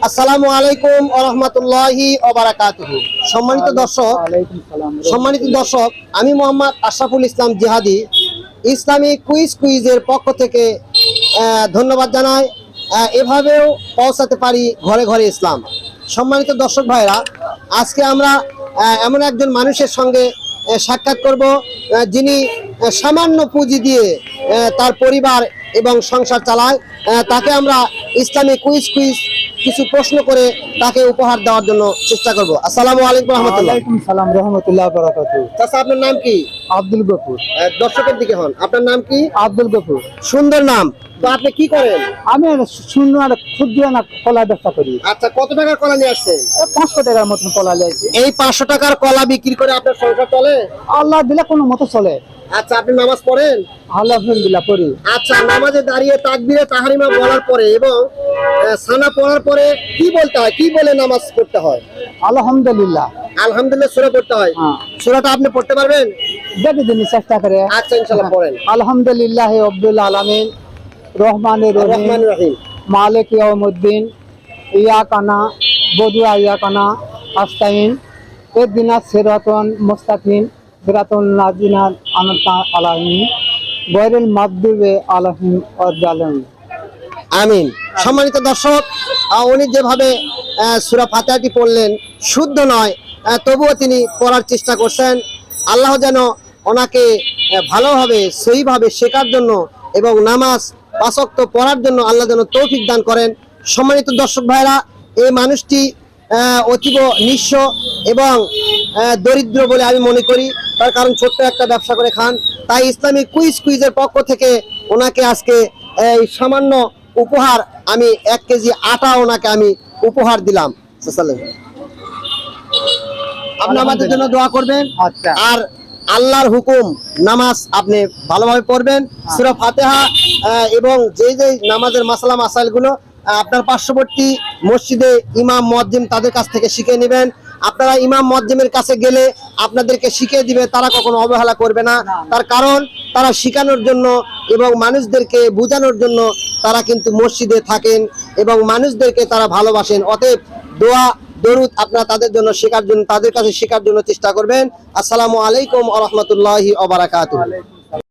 আসসালামু আলাইকুম ওয়া রাহমাতুল্লাহি ওয়া বারাকাতুহু। সম্মানিত দর্শক, আমি মোহাম্মদ আশরাফুল ইসলাম জিহাদি ইসলামিক কুইজের পক্ষ থেকে ধন্যবাদ জানাই। এভাবেও পৌঁছাতে পারি ঘরে ঘরে ইসলাম। সম্মানিত দর্শক ভাইরা, আজকে আমরা এমন একজন মানুষের সঙ্গে সাক্ষাৎ করব যিনি সামান্য পুঁজি দিয়ে তার পরিবার এবং সংসার চালায়। তাকে আমরা ইসলামিক কুইজ কিছু প্রশ্ন করে তাকে উপহার দেওয়ার জন্য চেষ্টা করব। আসসালামু আলাইকুম রাহমাতুল্লাহ। ওয়ালাইকুম সালাম রাহমাতুল্লাহি ওয়া বারাকাতুহু। চাচা, আপনার নাম কি? আব্দুল গফুর। দর্শকের দিকে হন, আপনার নাম কি? আব্দুল গফুর। সুন্দর নাম। তো আপনি কি করেন? আমি শূন্য আর ক্ষুদ্র না কলা ব্যবসা করি। আচ্ছা, কত টাকার কলা নিয়ে আসছেন? 500 টাকার মতন কলা নিয়েছি। এই 500 টাকার কলা বিক্রি করে আপনার সংসার চলে? আল্লাহ দিলে কোনো মতো চলে। আচ্ছা, আপনি নামাজ পড়েন? আলহামদুলিল্লাহ পড়ি। আচ্ছা, নামাজে দাঁড়িয়ে তাকবীরে তাহরিমা বলার পরে এবং সানা পড়ার পরে কি বলতে হয়, কি বলে নামাজ পড়তে হয়? আলহামদুলিল্লাহ। আলহামদুলিল্লাহ সূরা পড়তে হয়। সূরাটা আপনি পড়তে পারবেন? দেখি দিন চেষ্টা করে। আচ্ছা, ইনশাআল্লাহ পড়েন। আলহামদুলিল্লাহি রাব্বিল আলামিন রহমানির রহিম মালিক ইয়াউমিদ্দিন ইয়াকা না'বুদু ওয়া ইয়াকা নাস্তাইন ইহদিনাস সিরাতাল মুস্তাকিম সিরাতাল লাযিনা আন'আমতা আলাইহিম গায়রিল মাগদুবি আলাইহিম ওয়াদ-দালিন। আমিন। সম্মানিত দর্শক, উনি যেভাবে সূরা ফাতিহাটি পড়লেন শুদ্ধ নয়, তবুও তিনি পড়ার চেষ্টা করছেন। আল্লাহ যেন ওনাকে ভালোভাবে সহিভাবে শেখার জন্য এবং নামাজ 5 ওয়াক্ত পড়ার জন্য আল্লাহ যেন তৌফিক দান করেন। সম্মানিত দর্শক ভাইরা, এই মানুষটি অতীব নিঃস্ব এবং দরিদ্র বলে আমি মনে করি। তার কারণ ছোট্ট একটা ব্যবসা করে খান। তাই ইসলামিক কুইজের পক্ষ থেকে ওনাকে আজকে এই সামান্য উপহার, আমি 1 কেজি আটা ওনাকে আমি উপহার দিলাম। আপনি আমাদের জন্য দোয়া করবেন। আচ্ছা। আর আল্লাহর হুকুম নামাজ আপনি ভালোভাবে পড়বেন। সূরা ফাতিহা এবং যে নামাজের মাসালা মাসাইলগুলো আপনার পার্শ্ববর্তী মসজিদে ইমাম মুয়াজ্জিম তাদের কাছ থেকে শিখে নেবেন। আপনারা ইমাম মুয়াজ্জিমের কাছে গেলে আপনাদেরকে শিখিয়ে দিবে, তারা কখনো অবহেলা করবে না। তার কারণ তারা শিখানোর জন্য এবং মানুষদেরকে বোঝানোর জন্য তারা কিন্তু মসজিদে থাকেন এবং মানুষদেরকে তারা ভালোবাসেন। অতএব দোয়া দরুদ আপনারা তাদের জন্য শেখার জন্য, তাদের কাছে শেখার জন্য চেষ্টা করবেন। আসসালামু আলাইকুম ওয়া রাহমাতুল্লাহি ওয়া বারাকাতুহু।